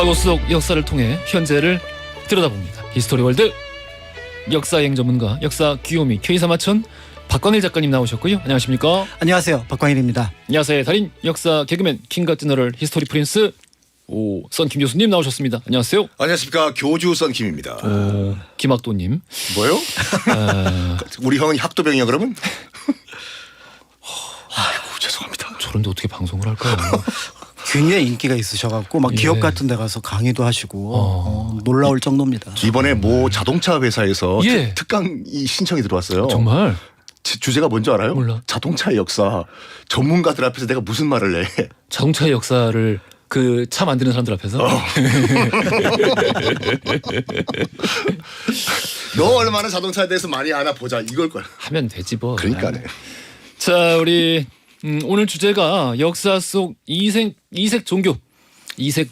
과거 속 역사를 통해 현재를 들여다봅니다. 히스토리 월드 역사여행 전문가 역사 귀요미 K3하천 박광일 작가님 나오셨고요. 안녕하십니까? 안녕하세요. 박광일입니다. 안녕하세요. 달인 역사 개그맨 킹과 제너럴 히스토리 프린스 썬킴 교수님 나오셨습니다. 안녕하세요. 안녕하십니까. 교주 썬킴입니다. 김학도님. 뭐요? 우리 형은 학도병이야 그러면? 아이고 죄송합니다. 저런데 어떻게 방송을 할까요? 굉장히 인기가 있으셔갖고 막 기업 같은 데 가서 강의도 하시고 놀라울 정도입니다. 이번에 모 자동차 회사에서 예. 특강이 신청이 들어왔어요. 정말? 주제가 뭔지 알아요? 몰라. 자동차의 역사. 전문가들 앞에서 내가 무슨 말을 해. 자동차의 역사를 그 차 만드는 사람들 앞에서 너 얼마나 자동차에 대해서 많이 아나 보자 이걸 거야. 하면 되지 뭐. 그러니까네. 자, 우리 오늘 주제가 역사 속 이색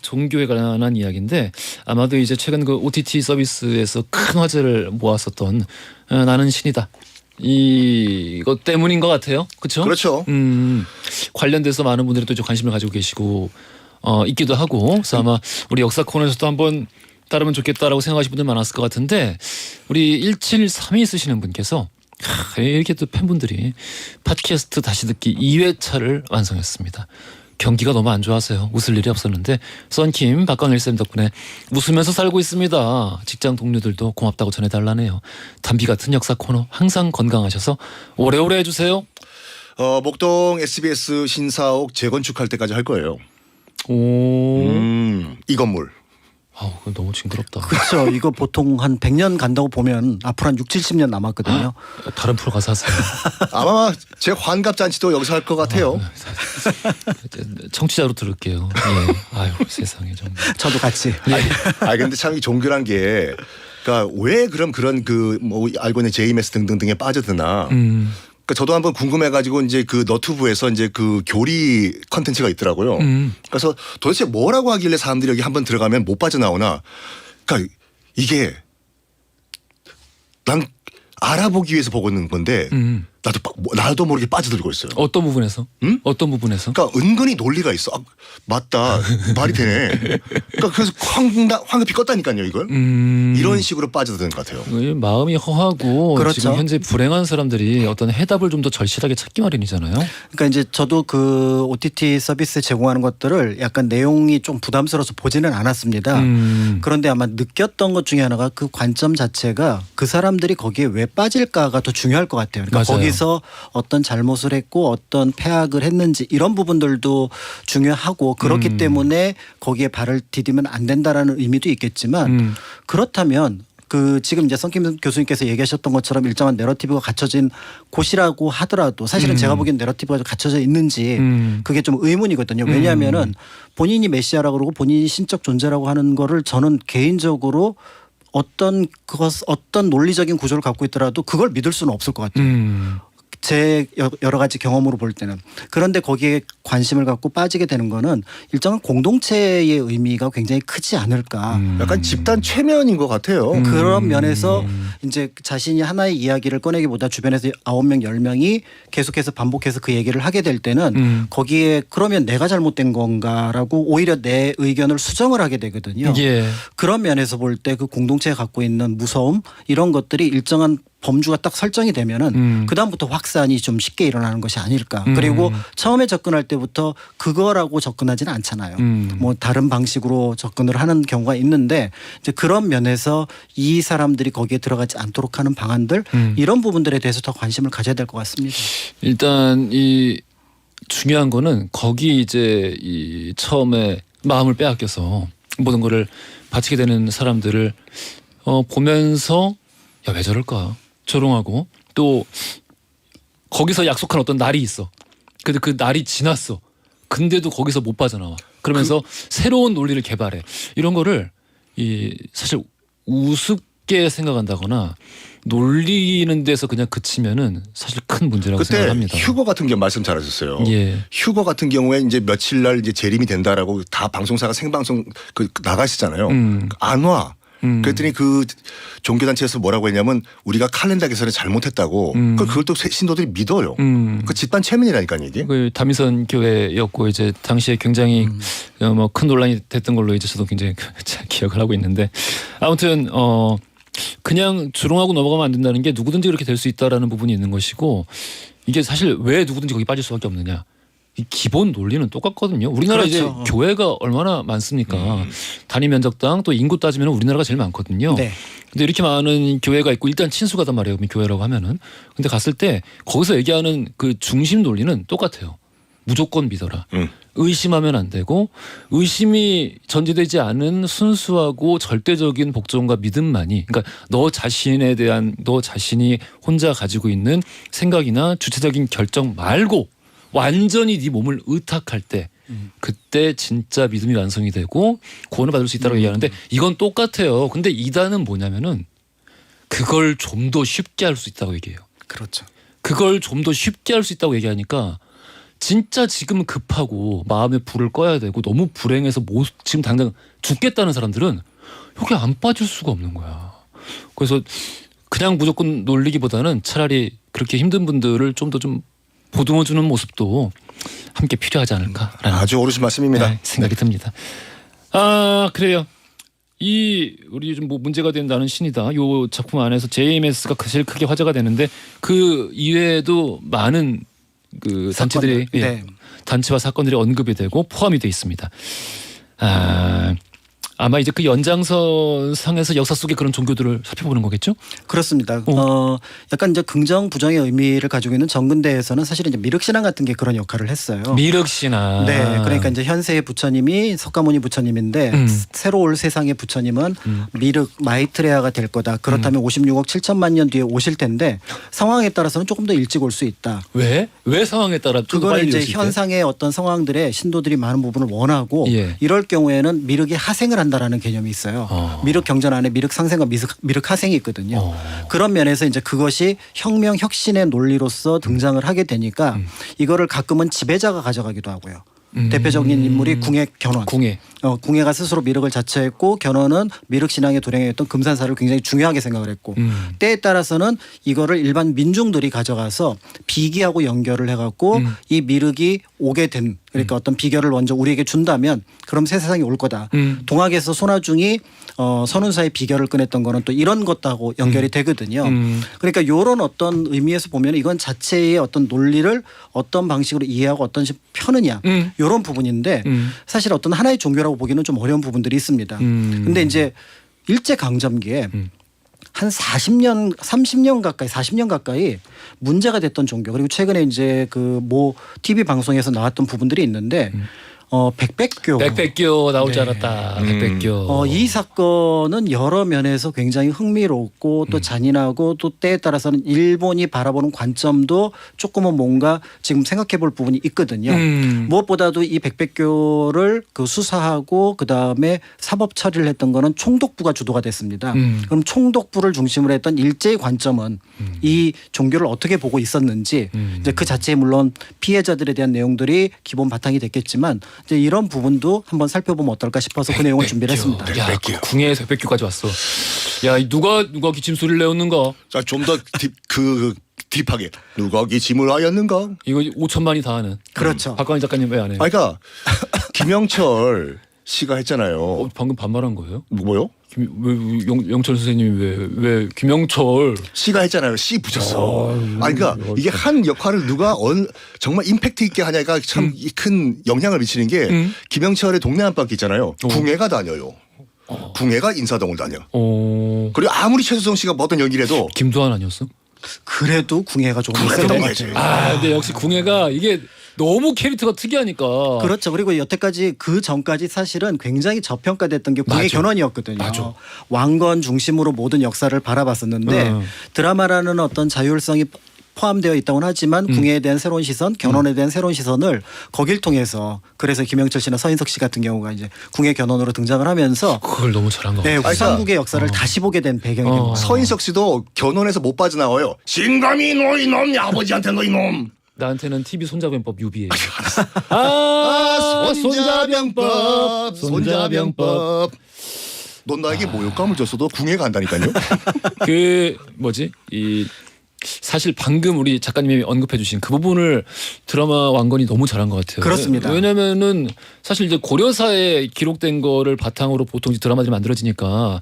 종교에 관한 이야기인데 아마도 이제 최근 그 OTT 서비스에서 큰 화제를 모았었던 나는 신이다. 이것 때문인 것 같아요. 그렇죠? 그렇죠. 관련돼서 많은 분들이 또 관심을 가지고 계시고 있기도 하고 그래서 아마 우리 역사 코너에서도 한번 다루면 좋겠다라고 생각하시는 분들 많았을 것 같은데 우리 1732 쓰시는 분께서 이렇게 또 팬분들이 팟캐스트 다시 듣기 2회차를 완성했습니다. 경기가 너무 안 좋아서요. 웃을 일이 없었는데 썬킴 박광일 쌤 덕분에 웃으면서 살고 있습니다. 직장 동료들도 고맙다고 전해달라네요. 담비 같은 역사 코너 항상 건강하셔서 오래오래 해주세요. 목동 SBS 신사옥 재건축할 때까지 할 거예요. 이 건물. 아우, 그건 너무 징그럽다. 그렇죠. 이거 보통 한 100년 간다고 보면 앞으로 한 6, 70년 남았거든요. 다른 프로 가서 하세요. 아마 제 환갑 잔치도 여기서 할 것 같아요. 청취자로 들을게요. 예. 아유, 세상에 정말. 저도 같이. 근데 참 이 종교란 게 그러니까 왜 그런 그 뭐 알고 있는 JMS 등등등에 빠져드나. 그러니까 저도 한번 궁금해가지고 이제 그 너튜브에서 이제 그 교리 컨텐츠가 있더라고요. 그래서 도대체 뭐라고 하길래 사람들이 여기 한번 들어가면 못 빠져나오나. 그러니까 이게 난 알아보기 위해서 보고 있는 건데 나도 모르게 빠져들고 있어요. 어떤 부분에서? 응? 어떤 부분에서? 그러니까 은근히 논리가 있어. 맞다. 말이 되네. 그러니까 그래서 황급히 껐다니까요 이걸. 이런 식으로 빠져드는 것 같아요. 마음이 허하고 그렇죠. 지금 현재 불행한 사람들이 어떤 해답을 좀 더 절실하게 찾기 마련이잖아요. 그러니까 이제 저도 그 OTT 서비스 제공하는 것들을 약간 내용이 좀 부담스러워서 보지는 않았습니다. 그런데 아마 느꼈던 것 중에 하나가 그 관점 자체가 그 사람들이 거기에 왜 빠질까가 더 중요할 것 같아요. 그러니까 맞아요. 거기서 어떤 잘못을 했고 어떤 폐악을 했는지 이런 부분들도 중요하고 그렇기 때문에 거기에 발을 디디면 안 된다라는 의미도 있겠지만 그렇다면 그 지금 이제 썬킴 교수님께서 얘기하셨던 것처럼 일정한 내러티브가 갖춰진 곳이라고 하더라도 사실은 제가 보기엔 내러티브가 갖춰져 있는지 그게 좀 의문이거든요. 왜냐하면은 본인이 메시아라고 그러고 본인이 신적 존재라고 하는 거를 저는 개인적으로 어떤 논리적인 구조를 갖고 있더라도 그걸 믿을 수는 없을 것 같아요. 제 여러 가지 경험으로 볼 때는. 그런데 거기에 관심을 갖고 빠지게 되는 거는 일정한 공동체의 의미가 굉장히 크지 않을까. 약간 집단 최면인 것 같아요. 그런 면에서 이제 자신이 하나의 이야기를 꺼내기보다 주변에서 9명, 10명이 계속해서 반복해서 그 얘기를 하게 될 때는 거기에 그러면 내가 잘못된 건가라고 오히려 내 의견을 수정을 하게 되거든요. 예. 그런 면에서 볼 때 그 공동체가 갖고 있는 무서움 이런 것들이 일정한 범주가 딱 설정이 되면은 그다음부터 확산이 좀 쉽게 일어나는 것이 아닐까. 그리고 처음에 접근할 때부터 그거라고 접근하지는 않잖아요. 뭐 다른 방식으로 접근을 하는 경우가 있는데 이제 그런 면에서 이 사람들이 거기에 들어가지 않도록 하는 방안들 이런 부분들에 대해서 더 관심을 가져야 될 것 같습니다. 일단 이 중요한 거는 거기 이제 이 처음에 마음을 빼앗겨서 모든 거를 바치게 되는 사람들을 보면서 야, 왜 저럴까? 조롱하고 또 거기서 약속한 어떤 날이 있어. 근데 그 날이 지났어. 근데도 거기서 못 빠져나와. 그러면서 새로운 논리를 개발해. 이런 거를 사실 우습게 생각한다거나 놀리는 데서 그냥 그치면은 사실 큰 문제라고 그때 생각합니다. 휴거 같은 경우 말씀 잘하셨어요. 예. 휴거 같은 경우에 이제 며칠 날 이제 재림이 된다라고 다 방송사가 생방송 나가시잖아요. 안 와. 그랬더니 그 종교단체에서 뭐라고 했냐면 우리가 칼렌더 개설을 잘못했다고. 그걸 또 신도들이 믿어요. 그 집단 최면이라니까요 이게. 그 다미선 교회였고 이제 당시에 굉장히 뭐 큰 논란이 됐던 걸로 이제 저도 굉장히 잘 기억을 하고 있는데 아무튼 그냥 조롱하고 넘어가면 안 된다는 게 누구든지 그렇게 될 수 있다라는 부분이 있는 것이고 이게 사실 왜 누구든지 거기 빠질 수밖에 없느냐. 이 기본 논리는 똑같거든요. 우리나라 그렇죠. 이제 교회가 얼마나 많습니까? 단위 면적당 또 인구 따지면 우리나라가 제일 많거든요. 네. 근데 이렇게 많은 교회가 있고 일단 친수가단 말이에요. 교회라고 하면은. 근데 갔을 때 거기서 얘기하는 그 중심 논리는 똑같아요. 무조건 믿어라. 의심하면 안 되고 의심이 전제되지 않은 순수하고 절대적인 복종과 믿음만이 그러니까 너 자신에 대한 너 자신이 혼자 가지고 있는 생각이나 주체적인 결정 말고 완전히 네 몸을 의탁할 때 그때 진짜 믿음이 완성이 되고 구원을 받을 수 있다고 얘기하는데 이건 똑같아요. 근데 이단은 뭐냐면은 그걸 좀 더 쉽게 할 수 있다고 얘기해요. 그렇죠. 그걸 좀 더 쉽게 할 수 있다고 얘기하니까 진짜 지금 급하고 마음에 불을 꺼야 되고 너무 불행해서 지금 당장 죽겠다는 사람들은 여기 안 빠질 수가 없는 거야. 그래서 그냥 무조건 놀리기보다는 차라리 그렇게 힘든 분들을 좀 더 좀 보듬어주는 모습도 함께 필요하지 않을까라는 아주 옳으신 말씀입니다. 네, 생각이 듭니다. 아 그래요. 이 우리 요즘 뭐 문제가 된 나는 신이다. 요 작품 안에서 JMS가 제일 크게 화제가 되는데 그 이외에도 많은 그 단체들이 사건들. 네. 단체와 사건들이 언급이 되고 포함이 돼 있습니다. 아마 이제 그 연장선 상에서 역사 속의 그런 종교들을 살펴보는 거겠죠? 그렇습니다. 약간 이제 긍정 부정의 의미를 가지고 있는 정근대에서는 사실은 이제 미륵신앙 같은 게 그런 역할을 했어요. 미륵신앙. 네, 그러니까 이제 현세의 부처님이 석가모니 부처님인데 새로 올 세상의 부처님은 미륵 마이트레아가 될 거다. 그렇다면 56억 7천만 년 뒤에 오실 텐데 상황에 따라서는 조금 더 일찍 올 수 있다. 왜? 왜 상황에 따라 좀 더 그거는 빨리 이제 올수 있대? 현상의 어떤 상황들에 신도들이 많은 부분을 원하고 예. 이럴 경우에는 미륵이 하생을 한다라는 개념이 있어요. 미륵 경전 안에 미륵 상생과 미륵 하생이 있거든요. 그런 면에서 이제 그것이 혁명 혁신의 논리로서 등장을 하게 되니까 이거를 가끔은 지배자가 가져가기도 하고요. 대표적인 인물이 궁예 견훤. 궁예가 스스로 미륵을 자처했고 견훤은 미륵 신앙에 도량했던 금산사를 굉장히 중요하게 생각을 했고 때에 따라서는 이거를 일반 민중들이 가져가서 비기하고 연결을 해갖고 이 미륵이 오게 된 그러니까 어떤 비결을 먼저 우리에게 준다면 그럼 새 세상이 올 거다. 동학에서 손아중이 선운사의 비결을 꺼냈던 거는 또 이런 것하고 연결이 되거든요. 그러니까 이런 어떤 의미에서 보면 이건 자체의 어떤 논리를 어떤 방식으로 이해하고 어떤 식으로 펴느냐 이런 부분인데 사실 어떤 하나의 종교라고 보기는 좀 어려운 부분들이 있습니다. 근데 이제 일제 강점기에 한 40년, 30년 가까이, 40년 가까이 문제가 됐던 종교 그리고 최근에 이제 그 모 TV 방송에서 나왔던 부분들이 있는데 백백교. 백백교 나올 줄 네. 알았다. 백백교. 이 사건은 여러 면에서 굉장히 흥미롭고 또 잔인하고 또 때에 따라서는 일본이 바라보는 관점도 조금은 뭔가 지금 생각해 볼 부분이 있거든요. 무엇보다도 이 백백교를 그 수사하고 그다음에 사법 처리를 했던 거는 총독부가 주도가 됐습니다. 그럼 총독부를 중심으로 했던 일제의 관점은 이 종교를 어떻게 보고 있었는지 이제 그 자체에 물론 피해자들에 대한 내용들이 기본 바탕이 됐겠지만 이제 이런 부분도 한번 살펴보면 어떨까 싶어서 그 내용을 준비를 했습니다. 야, 백백교. 궁예에서 백백교까지 왔어. 야, 누가 기침 소리를 내었는가? 자, 좀 더 딥하게 누가 기침을 하였는가? 이거 5천만이 다 하는. 그렇죠. 박광희 작가님 왜 안 해요? 그러니까 김영철 씨가 했잖아요. 방금 반말한 거예요? 뭐요? 영철 선생님이 왜 김영철 씨가 했잖아요. 씨 붙였어. 그러니까 이게 한 역할을 누가 정말 임팩트 있게 하냐가 참 큰 영향을 미치는 게 김영철의 동네 안팎 있잖아요. 궁예가 다녀요. 궁예가 인사동을 다녀. 그리고 아무리 최수성 씨가 뭐 어떤 연기를 해도 김두한 아니었어? 그래도 궁예가 조금 그래도 있었던 궁예지. 것 같아요. 아, 근데 역시 궁예가 이게 너무 캐릭터가 특이하니까. 그렇죠. 그리고 여태까지 그 전까지 사실은 굉장히 저평가됐던 게 궁예 맞아. 견훤이었거든요. 맞아. 왕건 중심으로 모든 역사를 바라봤었는데 드라마라는 어떤 자율성이 포함되어 있다고는 하지만 궁예에 대한 새로운 시선, 견훤에 대한 새로운 시선을 거길 통해서 그래서 김영철 씨나 서인석 씨 같은 경우가 이제 궁예 견훤으로 등장을 하면서 그걸 너무 잘한 거 네, 같아. 후삼국의 역사를 다시 보게 된 배경이 된 거예요. 서인석 씨도 견훤에서 못 빠져나와요. 신감이 너 이놈 아버지한테 너 이놈. 나한테는 TV 손자병법 유비해. 손자병법. 넌 나에게 모욕감을 줬어도 궁에 간다니까요. 그 뭐지 이 사실 방금 우리 작가님이 언급해주신 그 부분을 드라마 왕건이 너무 잘한 것 같아요. 그렇습니다. 왜냐면은 사실 이제 고려사에 기록된 거를 바탕으로 보통 이제 드라마들이 만들어지니까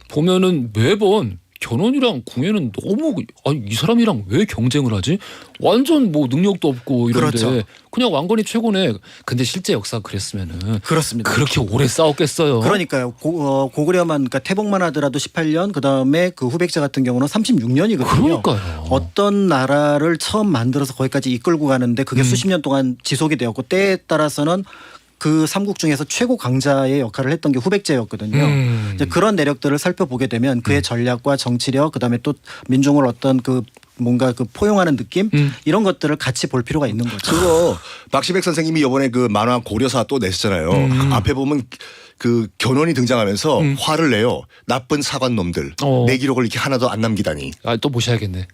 보면은 매번 견훤이랑 궁예는 너무 아니 이 사람이랑 왜 경쟁을 하지? 완전 뭐 능력도 없고 이런데 그렇죠. 그냥 왕건이 최고네. 근데 실제 역사가 그랬으면은 그렇습니다. 그렇게 오래 싸웠겠어요. 그러니까요. 고구려만 그러니까 태봉만 하더라도 18년 그다음에 그 후백제 같은 경우는 36년이거든요. 그러니까요. 어떤 나라를 처음 만들어서 거기까지 이끌고 가는데 그게 수십 년 동안 지속이 되었고 때에 따라서는 그 삼국 중에서 최고 강자의 역할을 했던 게 후백제였거든요. 이제 그런 내력들을 살펴보게 되면 그의 전략과 정치력 그다음에 또 민중을 어떤 그 뭔가 그 포용하는 느낌 이런 것들을 같이 볼 필요가 있는 거죠. 그거 박시백 선생님이 이번에 그 만화 고려사 또 냈잖아요. 앞에 보면 그 견훤이 등장하면서 화를 내요. 나쁜 사관 놈들. 내 기록을 이렇게 하나도 안 남기다니. 아, 또 모셔야겠네.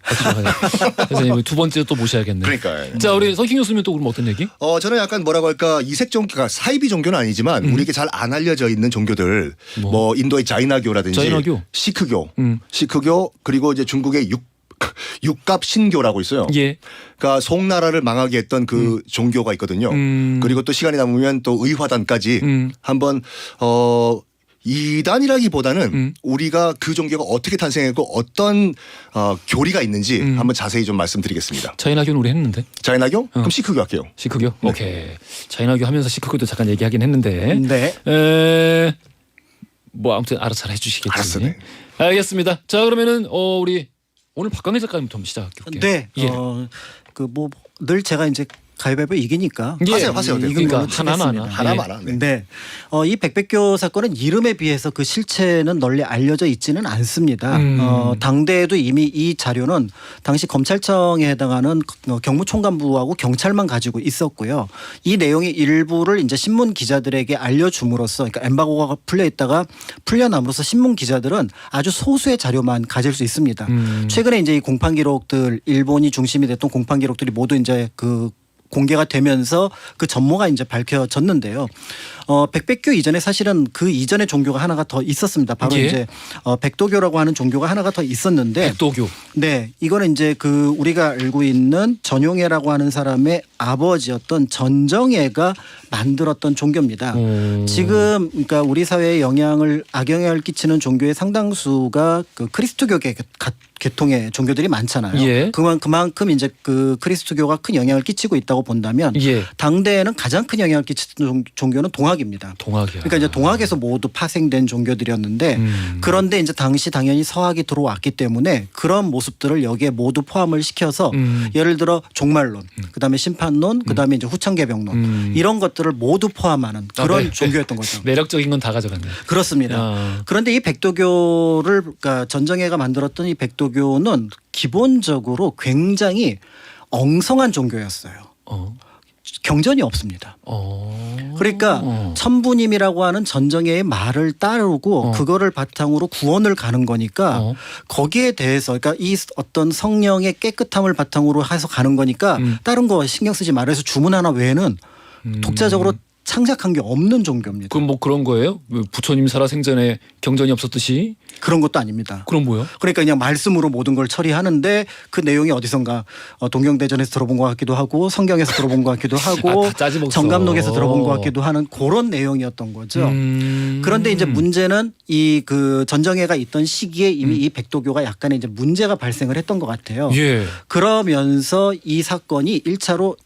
선생님 두 번째 또 모셔야겠네. 그러니까요. 자, 우리 석희 교수님 또 그럼 어떤 얘기? 저는 약간 뭐라고 할까 이색 종교가 사이비 종교는 아니지만 우리에게 잘 안 알려져 있는 종교들 뭐 인도의 자이나교라든지 자이나교? 시크교, 시크교 그리고 이제 중국의 육갑 신교라고 있어요. 예. 그러니까 송나라를 망하게 했던 그 종교가 있거든요. 그리고 또 시간이 남으면 또 의화단까지 한번 이단이라기보다는 우리가 그 종교가 어떻게 탄생했고 어떤 교리가 있는지 한번 자세히 좀 말씀드리겠습니다. 자이나교는 우리 했는데. 자이나교? 그럼 시크교 할게요. 시크교? 오케이. 자이나교 하면서 시크교도 잠깐 얘기하긴 했는데. 네. 뭐 아무튼 알아서 잘 해주시겠지. 알았어, 네. 알겠습니다. 자 그러면은 우리 오늘 박광일 작가님부터 한번 시작할게요. 네. 예. 그 뭐 늘 제가 이제 가위바위보 이기니까 예. 하세요. 이긴 그러니까 걸로 치겠습니다. 하나마나. 네. 네. 이 백백교 사건은 이름에 비해서 그 실체는 널리 알려져 있지는 않습니다. 당대에도 이미 이 자료는 당시 검찰청에 해당하는 경무총관부하고 경찰만 가지고 있었고요. 이 내용의 일부를 이제 신문 기자들에게 알려줌으로써 그러니까 엠바고가 풀려 있다가 풀려남으로써 신문 기자들은 아주 소수의 자료만 가질 수 있습니다. 최근에 이제 이 공판 기록들 일본이 중심이 됐던 공판 기록들이 모두 이제 그 공개가 되면서 그 전모가 이제 밝혀졌는데요. 백백교 이전에 사실은 그 이전의 종교가 하나가 더 있었습니다. 바로 예. 이제 백도교라고 하는 종교가 하나가 더 있었는데 백도교. 네, 이거는 이제 그 우리가 알고 있는 전용해라고 하는 사람의 아버지였던 전정해가 만들었던 종교입니다. 지금 그러니까 우리 사회에 악영향을 끼치는 종교의 상당수가 그 그리스도교 계통의 종교들이 많잖아요. 예. 그만큼 이제 그 그리스도교가 큰 영향을 끼치고 있다고 본다면 예. 당대에는 가장 큰 영향을 끼치는 종교는 동학입니다. 동학이야. 그러니까 이제 동학에서 모두 파생된 종교들이었는데 그런데 이제 당시 당연히 서학이 들어왔기 때문에 그런 모습들을 여기에 모두 포함을 시켜서 예를 들어 종말론, 그다음에 심판론, 그다음에 이제 후천개벽론 이런 것들을 모두 포함하는 그런 네. 종교였던 거죠. 매력적인 건 다 가져갔네. 그렇습니다. 그런데 이 백도교를 그러니까 전정해가 만들었던 이 백도교는 기본적으로 굉장히 엉성한 종교였어요. 경전이 없습니다. 그러니까 천부님이라고 하는 전정해의 말을 따르고 그거를 바탕으로 구원을 가는 거니까 거기에 대해서 그러니까 이 어떤 성령의 깨끗함을 바탕으로 해서 가는 거니까 다른 거 신경 쓰지 말아서 주문 하나 외에는 독자적으로 창작한 게 없는 종교입니다. 그럼 뭐 그런 거예요? 부처님 살아 생전에 경전이 없었듯이? 그런 것도 아닙니다. 그럼 뭐요? 그러니까 그냥 말씀으로 모든 걸 처리하는데 그 내용이 어디선가 동경대전에서 들어본 것 같기도 하고 성경에서 들어본 것 같기도 하고 다 짜지 먹어. 정감록에서 들어본 것 같기도 하는 그런 내용이었던 거죠. 그런데 이제 문제는 이 그 전정해가 있던 시기에 이미 이 백도교가 약간의 이제 문제가 발생을 했던 것 같아요. 예. 그러면서 이 사건이 1차로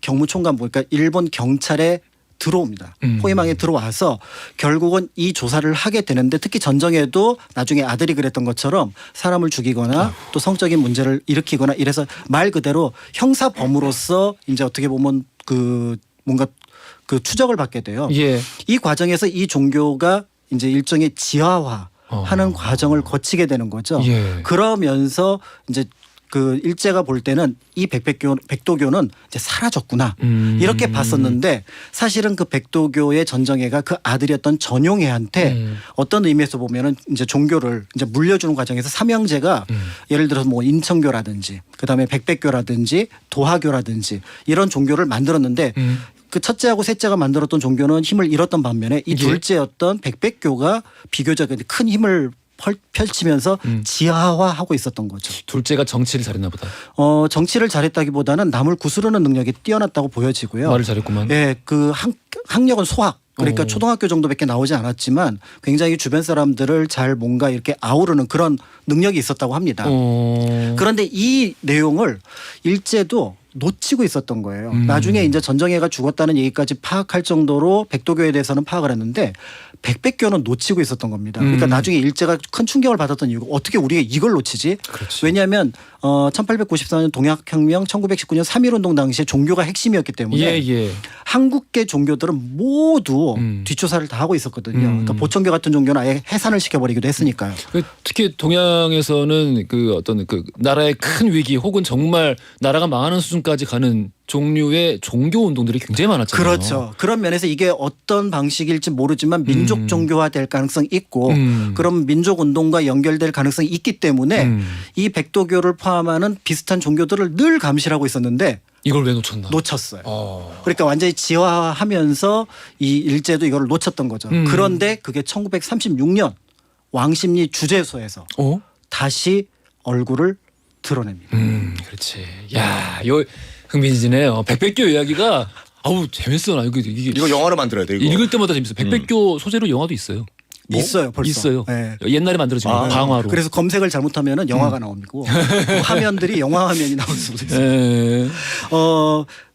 경무총관부 그러니까 일본 경찰에 들어옵니다. 포위망에 들어와서 결국은 이 조사를 하게 되는데 특히 전정해도 나중에 아들이 그랬던 것처럼 사람을 죽이거나 또 성적인 문제를 일으키거나 이래서 말 그대로 형사범으로서 이제 어떻게 보면 그 뭔가 그 추적을 받게 돼요. 예. 이 과정에서 이 종교가 이제 일종의 지하화하는 과정을 거치게 되는 거죠. 예. 그러면서 이제 그 일제가 볼 때는 이 백도교는 이제 사라졌구나 이렇게 봤었는데 사실은 그 백도교의 전정해가 그 아들이었던 전용해한테 어떤 의미에서 보면은 이제 종교를 이제 물려주는 과정에서 삼형제가 예를 들어서 뭐 인천교라든지 그다음에 백백교라든지 도하교라든지 이런 종교를 만들었는데 그 첫째하고 셋째가 만들었던 종교는 힘을 잃었던 반면에 이 예. 둘째였던 백백교가 비교적 큰 힘을 펼치면서 지하화하고 있었던 거죠. 둘째가 정치를 잘했나 보다. 정치를 잘했다기보다는 남을 구스르는 능력이 뛰어났다고 보여지고요. 말을 잘했구만. 예, 그 학력은 소학. 그러니까 오. 초등학교 정도밖에 나오지 않았지만 굉장히 주변 사람들을 잘 뭔가 이렇게 아우르는 그런 능력이 있었다고 합니다. 그런데 이 내용을 일제도 놓치고 있었던 거예요. 나중에 이제 전정혜가 죽었다는 얘기까지 파악할 정도로 백도교에 대해서는 파악을 했는데 백백교는 놓치고 있었던 겁니다. 그러니까 나중에 일제가 큰 충격을 받았던 이유가 어떻게 우리가 이걸 놓치지? 그렇지. 왜냐하면 1894년 동학혁명, 1919년 3.1운동 당시에 종교가 핵심이었기 때문에 예. 한국계 종교들은 모두 뒷조사를 다 하고 있었거든요. 그러니까 보청교 같은 종교는 아예 해산을 시켜버리기도 했으니까요. 특히 동양에서는 그 어떤 그 나라의 큰 위기 혹은 정말 나라가 망하는 수준까지 가는 종류의 종교 운동들이 굉장히 많았잖아요. 그렇죠. 그런 면에서 이게 어떤 방식일지 모르지만 민족 종교화될 가능성이 있고 그럼 민족 운동과 연결될 가능성이 있기 때문에 이 백도교를 포함하는 비슷한 종교들을 늘 감시하고 있었는데 이걸 왜 놓쳤나? 놓쳤어요. 그러니까 완전히 지화하면서 이 일제도 이걸 놓쳤던 거죠. 그런데 그게 1936년 왕십리 주재소에서 다시 얼굴을 드러냅니다. 그렇지. 야, 이거 흥미진진해요. 백백교 이야기가 아우 재밌어. 나 이거 영화로 만들어야 돼. 이거. 읽을 때마다 재밌어. 백백교 소재로 영화도 있어요. 있어요, 벌써. 있어요. 네. 옛날에 만들어진 거 방화로. 그래서 검색을 잘못하면은 영화가 나오고 그 화면들이 영화 화면이 나올 수도 있어요. 예.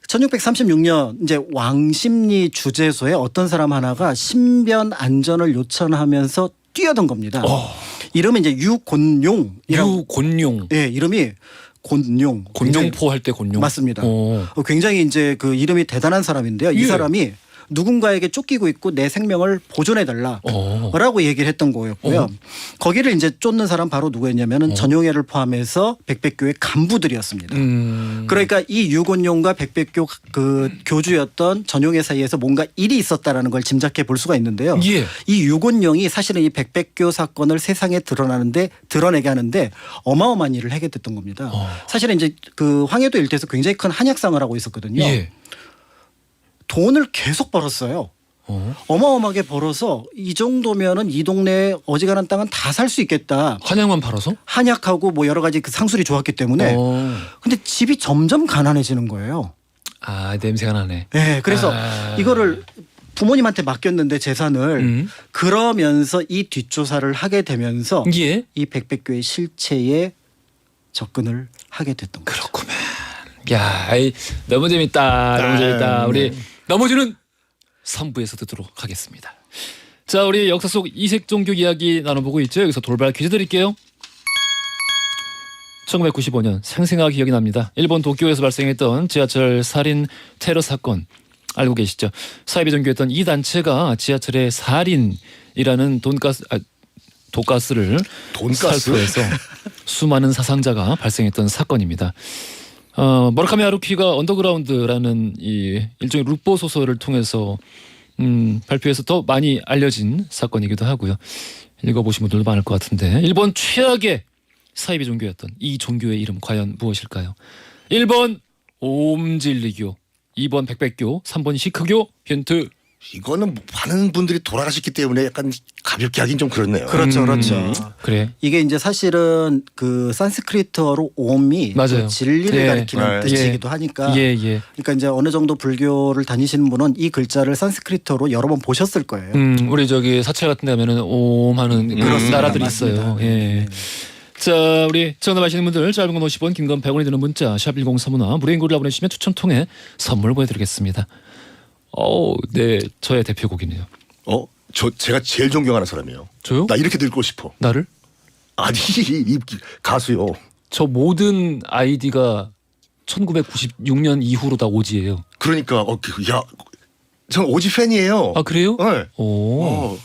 1636년 이제 왕십리 주재소에 어떤 사람 하나가 신변 안전을 요청하면서 뛰어든 겁니다. 이름은 이제 유곤용. 유곤용. 예, 이름이 곤용. 곤용포 할 때 곤용. 맞습니다. 굉장히 이제 그 이름이 대단한 사람인데요. 이 예. 사람이 누군가에게 쫓기고 있고 내 생명을 보존해 달라라고 얘기를 했던 거였고요. 거기를 이제 쫓는 사람 바로 누구였냐면은 전용해를 포함해서 백백교의 간부들이었습니다. 그러니까 이 유곤용과 백백교 그 교주였던 전용해 사이에서 뭔가 일이 있었다라는 걸 짐작해 볼 수가 있는데요. 예. 이 유곤용이 사실은 이 백백교 사건을 세상에 드러내게 하는데 어마어마한 일을 하게 됐던 겁니다. 사실은 이제 그 황해도 일대에서 굉장히 큰 한약상을 하고 있었거든요. 예. 돈을 계속 벌었어요. 어마어마하게 벌어서 이 정도면은 이 동네 어지간한 땅은 다 살 수 있겠다. 한약만 팔아서? 한약하고 뭐 여러 가지 그 상술이 좋았기 때문에. 근데 집이 점점 가난해지는 거예요. 아, 냄새가 나네. 네, 그래서 이거를 부모님한테 맡겼는데 재산을 그러면서 이 뒷조사를 하게 되면서 예. 이 백백교의 실체에 접근을 하게 됐던 거죠. 그렇구만. 야, 너무 재밌다. 너무 재밌다. 우리 넘어지는 3부에서 듣도록 하겠습니다. 자, 우리 역사 속 이색 종교 이야기 나눠보고 있죠. 여기서 돌발 퀴즈 드릴게요. 1995년 생생하게 기억이 납니다. 일본 도쿄에서 발생했던 지하철 살인 테러 사건 알고 계시죠? 사이비 종교였던 이 단체가 지하철의 살인이라는 독가스를 살포해서 수많은 사상자가 발생했던 사건입니다. 무라카미 하루키가 언더그라운드라는 이 일종의 룩보 소설을 통해서 발표해서 더 많이 알려진 사건이기도 하고요. 읽어보신 분들도 많을 것 같은데 일본 최악의 사이비 종교였던 이 종교의 이름 과연 무엇일까요? 1번 옴진리교, 2번 백백교, 3번 시크교. 힌트. 이거는 많은 분들이 돌아가셨기 때문에 약간 가볍게 하긴 좀 그렇네요. 그렇죠. 그래. 이게 이제 사실은 그 산스크리트어로 옴이 맞아요. 그 진리를 예. 가리키는 뜻이기도 하니까. 예. 그러니까 이제 어느 정도 불교를 다니시는 분은 이 글자를 산스크리트어로 여러 번 보셨을 거예요. 우리 저기 사찰 같은 데 가면은 옴 하는 그런 나라들이 맞습니다. 있어요. 예. 네. 자, 우리 정답하시는 분들 짧은 건 50원, 긴 건 100원이 드는 문자 샵 1035나 무료인 글을 보내주시면 추첨 통해 선물 보내드리겠습니다. 네, 저의 대표곡이네요. 제가 제일 존경하는 사람이에요. 저요? 나 이렇게 늙고 싶어. 나를? 아니 이 가수요. 저 모든 아이디가 1996년 이후로 다 오지예요. 그러니까 전 오지 팬이에요. 아, 그래요? 네.